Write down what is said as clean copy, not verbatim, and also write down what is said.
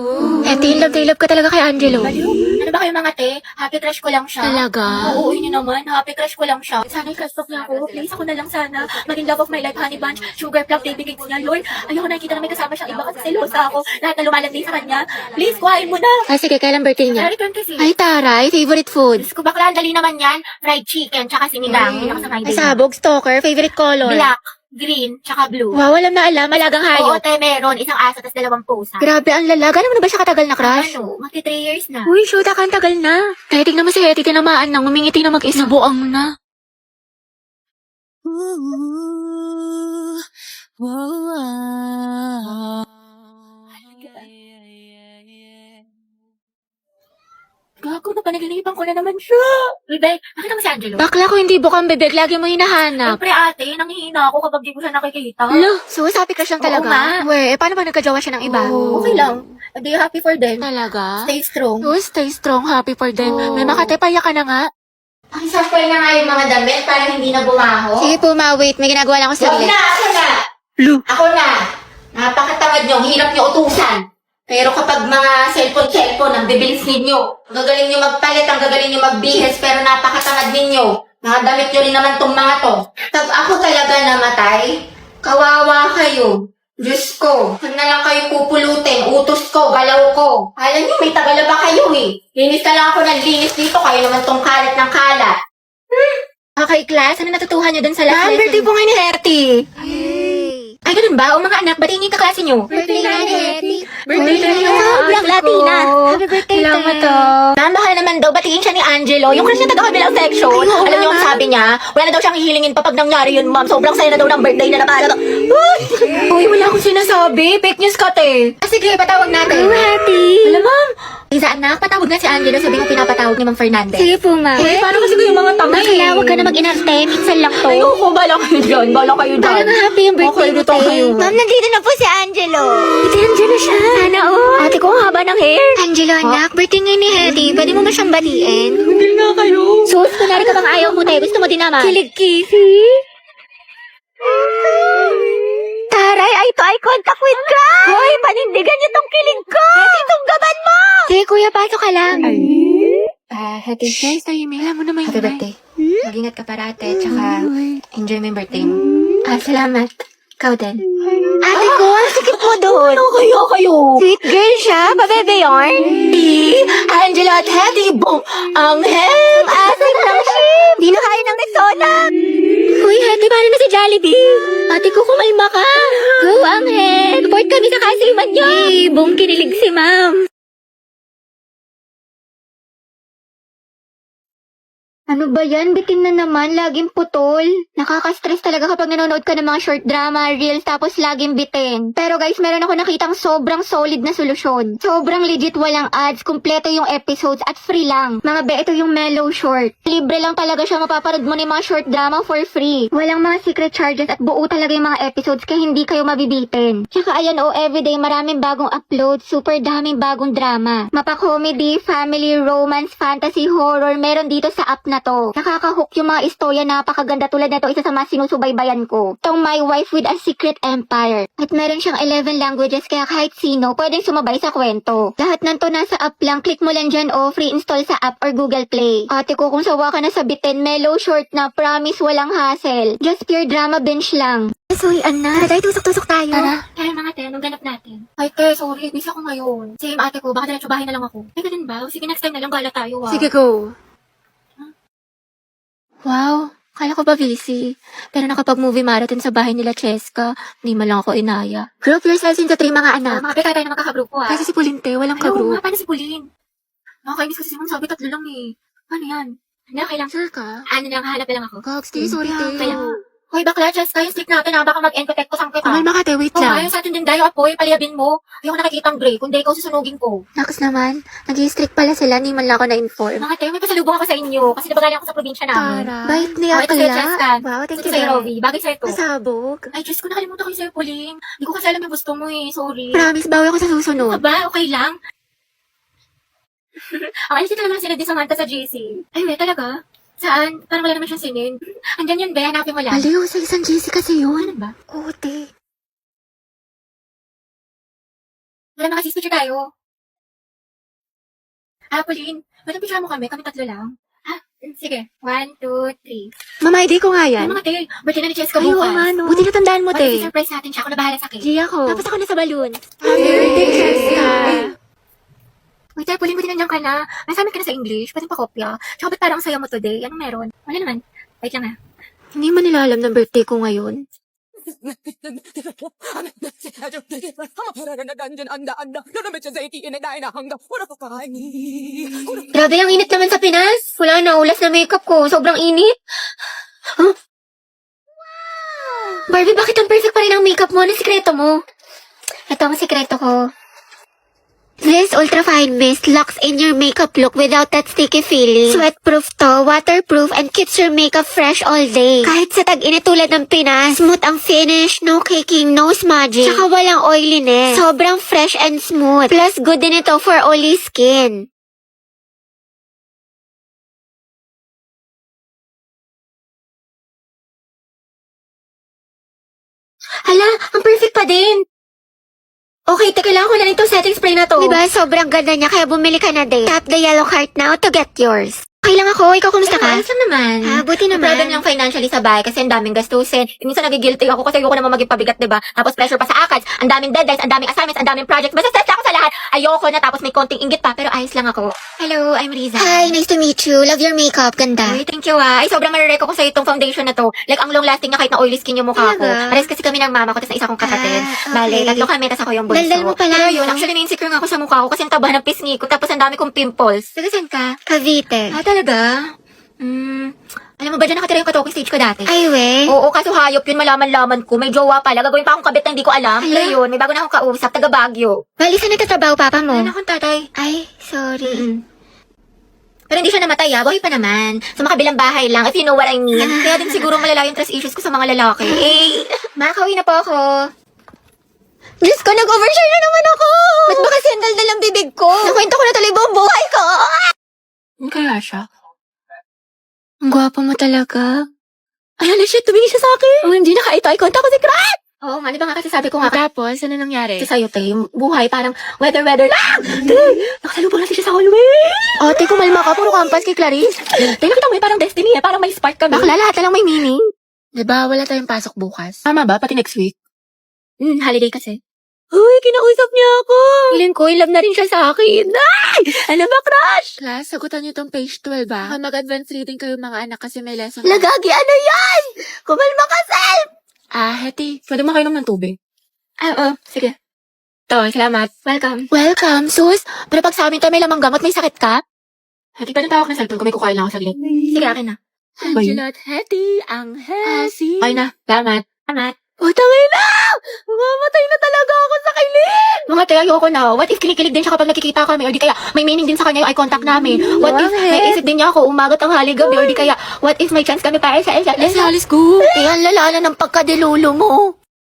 Love ka talaga kay Angelo. Baliw, ano ba kayo mga te? Happy crush ko lang siya. Talaga? Oo, yun naman. Happy crush ko lang siya. Sana i-crush talk niya ako. Please, ako na lang sana. Maging love of my life, honey bunch, sugar plum, baby cakes niya. Lord, ayoko nakikita na may kasama siyang iba kasi selosa ako. Lahat na lumalandi sa kanya. Please, kuhain mo na. Sige, kailan birthday niya? January 26. Ay, taray, favorite food. Diyos ko, bakla, ang dali naman yan. Fried chicken, tsaka sinigang. Yun ako sa my Ay, day. sabog, stalker, favorite color. Black, green, tsaka blue. Wow, alam na alam, malagang Oo, hayop. te, meron. Isang aso, tas 2 pusa. Grabe, ang lalaga. Alam mo na ba siya katagal na crush? Ano, magti 3 years na. Uy, shoot, ang tagal na. Kaya tignan mo si Hetty, tinamaan nang umingiti na mag-isa. Nabuang na. Gago na, panaginip ko na naman siya. Bebe, nakita mo si Angelo? Bakla ko hindi bukang bebek, lagi mo hinahanap. Siyempre ate, nangihina ako kapag di ko siya nakikita. Lo, so sabi crush lang Oo talaga. nga. We, paano ba nagkajawa siya ng iba? Okay lang. Be happy for them. Talaga? Stay strong. Oh, stay strong, happy for them. Oo. May makatepaya ka na nga. Pakisampay na nga yung mga damit para hindi na bumaho. Sige po, wait, may ginagawa lang ako Wag saglit. na, ako na. Lu. Ako na. Napakatamad nyo, hirap nyo utusan. Pero kapag mga cellphone, ang bibilis ninyo. Ang gagaling nyo magpalit, ang gagaling nyo magbihes, pero napakatamad ninyo. Mga damit nyo rin naman tong mga to. Pag ako talaga namatay, kawawa kayo. Diyos ko, huwag na lang kayo pupulutin, utos ko, galaw ko. Alam nyo, may tagala ba kayo eh? Linis na lang ako ng linis dito, kayo naman tong kalat ng kalat. Okay, class, ano natutuhan niyo dun sa last Ma'am, birthday po ngayon ni Hetty. Ay, ganun ba? O mga anak, ba't yung kaklase nyo? Birthday na ni Hetty. Birthday na niya. Black Latina. Happy birthday, Salamat te. Ma'am, baka naman daw, batiin siya ni Angelo. Yung crush niya taga-kabilang section. Ay, oo Alam niyo nga, ang sabi niya? Wala na daw siyang hihilingin pa pag nangyari yun, ma'am. Sobrang saya na daw ng birthday na nakala. Uy, wala akong sinasabi. Fake news ka, te. Sige, patawag natin. Oh, Hetty. Alam, ma'am. Isa anak, patawag na si Angelo, sabi mo pinapatawag ni Mang Fernandez. Sige po, ma'am. Eh, paano kasi kayo mga tanga Kaya huwag ka na mag-inarte. Minsan lang to. Ayoko, bala kayo dyan. Bala kayo dyan. Parang happy yung birthday Okay, mo, dito te. kayo. Ma'am, nandito na po si Angelo. Si Angelo siya. Sana all. Ate ko, ang haba ng hair. Angelo, anak, birthday ngayon ni Hetty. Pwede mo ba siyang batiin? Hindi nga kayo. Sus, kunwari ka bang ayaw mo, te? Gusto mo din naman. Kilig kisi. Taray, eye to eye contact with crush! Hoy, panindigan niyo tong kilig ko! Hetty, tunggaban mo! Sige, kuya, pasok ka lang. Hetty, guys, alam mo naman Happy yun. birthday. Mag-ingat ka parate, tsaka enjoy mo yung birthday mo. Salamat. Ikaw din. Ate ko, ang sikip mo doon. Ano kayo? Sweet girl siya, pabebe yarn. Angela at Hetty, boom! Ang hem! Asim ng ship! Di na kaya ng Rexona! Uy, Hetty, paano na si Jollibee? Ate ko, kumalma ka! Go, Angel! Support kami sa kasiman niyo! Boom, kinilig si ma'am! Ano ba yan? Bitin na naman, laging putol. Nakaka-stress talaga kapag nanonood ka ng mga short drama, reels, tapos laging bitin. Pero guys, meron ako nakitang sobrang solid na solusyon. Sobrang legit, walang ads, kumpleto yung episodes, at free lang. Mga be, ito yung mellow short. Libre lang talaga siya, mapapanood mo na yung mga short drama for free. Walang mga secret charges at buo talaga yung mga episodes kaya hindi kayo mabibitin. Tsaka ayan everyday maraming bagong upload, super daming bagong drama. Mapa-comedy, family, romance, fantasy, horror, meron dito sa app na to. Nakaka-hook yung mga istorya, napakaganda tulad na to, isa sa mga sinusubaybayan ko. Itong My Wife with a Secret Empire. At meron siyang 11 languages kaya kahit sino pwedeng sumabay sa kwento. Lahat ng to nasa app lang, click mo lang dyan free install sa app or Google Play. Ate ko, kung sawa ka na sa bitin, mellow short na, promise walang hassle. Just pure drama binge lang. Sorry, Anna. Tara, tusok-tusok tayo. Tara. Kaya mga te, anong ganap natin? Ay te, sorry, busy ako ngayon. Same ate ko, baka diretso bahay na lang ako. Ay, ganun ba? Sige, next time na lang, gala tayo Sige, go. Wow, kala ko ba busy? Pero nakapag-movie marathon sa bahay nila Cheska, hindi man lang ako inaya. Group yourselves into 3 mga anak. Mga pe, tayo na magkakagrupo Kasi si Pulinte, walang Ay, oo ka-group. nga, paano si Pauline? Nakakainis kasi si Ma'am, sabi 3 lang eh. Ano yan? Ano, okay lang. Sure ka? Ano lang, hanap na lang ako. Gogs, sorry, te. Kaya, hoy, bakla, Cheska, yung stick natin ha, baka mag-end-protect ko sang kita. Kumalma ka, te. Wait Oh, lang. ayaw sa atin din tayo, apoy, paliyabin mo. Ayaw ko nakikita ang gray, kundi ikaw susunugin ko. Nakas naman, nag-i-strict pala sila, hindi man lang ako na-inform. Mga tayo, may pasalubong ako sa inyo, kasi nabagaling ako sa probinsya namin. Bait niya Oh, ito sa'yo, akla. Cheska. Wow, thank Ito you, sa'yo, Dad. Rovi. Bagay sa'yo to. Pasabog. Ay, Diyos ko, nakalimutan ko sa'yo, Pauline. Hindi ko kasi alam yung gusto mo eh, sorry. Promise, bawi ako sa susunod. Aba, okay lang. Okay, si talaga sila di Samantha sa GC. Ay, may talaga? Saan? Parang wala naman siyang sinin. Andyan yun, be, hanapin mo lang. Aliw, sa isang GC kasi yun. Ano ba? Oo, te. Wala makasispeech tayo. Pauline, walang pijama kami tatlo lang. Ha? Sige. 1, 2, 3. Mama, ID ko nga yan. Ano mga te? Birthday na ni Cheska bukas. Ay, no. Buti natandaan mo, te. Surprise natin siya. Ako na bahala sa cake. Gia ko. Tapos ako na sa balloon. Happy birthday, Cheska. Uy, te, Pauline, buti nandiyan ka na. Nasamit ka na sa English. Pwede pa kopya. Tsaka ba't parang ang saya mo today? Anong meron? Wala naman. Wait lang Hindi man nila alam ng birthday ko ngayon. Grabe, ang init naman sa Pinas. Wala na, ulas na makeup ko. Sobrang init. Huh? Barbie, bakit ang perfect pa rin ang makeup mo? Ano sikreto mo? Ito ang sikreto ko. This Ultra Fine Mist locks in your makeup look without that sticky feeling. Sweatproof to, waterproof, and keeps your makeup fresh all day. Kahit sa tag-init tulad ng Pinas, smooth ang finish, no caking, no smudging. Tsaka walang oiliness. Sobrang fresh and smooth. Plus, good din ito for oily skin. Hala, ang perfect pa din. Okay, kailangan ko na rin itong setting spray na to. Diba, sobrang ganda niya, kaya bumili ka na din. Tap the yellow card now to get yours. Okay lang ako, ikaw kumusta ka? Ayos lang naman. Buti naman. Problem lang financially sa bahay kasi ang daming gastusin. Minsan nagigilty ako kasi ayoko naman maging pabigat, diba? Tapos pressure pa sa ACADS, ang daming deadlines, ang daming assignments, ang daming projects. Basta stress ako sa lahat. Ayoko na tapos may konting inggit pa, pero ayos lang ako. Hello, I'm Riza. Hi, nice to meet you. Love your makeup, ganda. Uy, thank you Ay, sobrang marereko ko sa itong foundation na to. Like, ang long lasting niya kahit na oily skin yung mukha ko. Talaga? Pares kasi kami ng mama ko, tapos na isa kong kapatid. Okay. Bale, tatlo kami, tapos ako yung bunso. Daldal mo pala, Pero yun, no? actually na-insecure nga ako sa mukha ko kasi ang taba ng pisngi ko, tapos ang dami kong pimples. Taga saan ka? Cavite. Talaga? Alam mo ba dyan nakatira yung katoke stage ko dati? Ay, we. Oo, kaso hayop yun, malaman-laman ko. May jowa pala. Gagawin pa akong kabit na hindi ko alam. Hala? Pero yun, may bago na akong kausap. Taga Baguio. Bali, saan nagtatrabaho papa mo? Ano akong tatay? Ay, sorry. Pero hindi siya namatay Buhay pa naman. Sa makabilang bahay lang, if you know what I mean. Kaya din siguro malala yung trust issues ko sa mga lalaki. Makakauwi na po ako. Diyos ko, nag-overshare na naman ako! Ba't ba kasi ang daldal ang bibig ko? Nakwento ko na tuloy buong buhay ko! Kaya siya? Ang gwapo mo talaga. Ay, hala siya, tumingin siya sa akin. Oh, hindi naka-eye contact ko si Krat. Oo nga, di ba nga kasi sabi ko nga. Tapos, ano nangyari? Kasi sa'yo, te, yung buhay parang weather lang. Te, nakasalubong natin siya sa hallway. Te, kumalma ka, puro kampas kay Clarice. Te, nakita mo parang destiny parang may spark kami. Bakla, lahat na lang may meaning. Diba, wala tayong pasok bukas. Tama ba? Pati next week? Holiday kasi. Uy, kinausap niya ako. Feeling ko, in love na rin siya sa akin. Ay! Ano ba, crush? Class, sagutan niyo tong page 12, ba? Mag-advance reading kayo mga anak kasi may lesson. Lagagi, ano yan? Kumalma ka, Sel! Heti, pwede mo kayo ng tubig. Oo, sige. To, salamat. Welcome. Welcome, sus. Pero pag sa amin to may lamang gamot, may sakit ka? Heti, pwede tawag ng cellphone ko, may kukain lang ako sa gilid. Sige, akin na. Angela at Heti, ang Hesi. Okay na, salamat. Salamat. Tangay na! Mamatay na talaga ako sa kilid! Mga te, ayoko na. What if kinikilig din siya kapag nakikita kami? Or di kaya may meaning din sa kanya yung eye contact namin? What if may isip din niya ako umagat ang haligabi? Or di kaya, what if may chance kami para sa isa't isa? Let's go! Ang lala na ng pagkadilulo mo.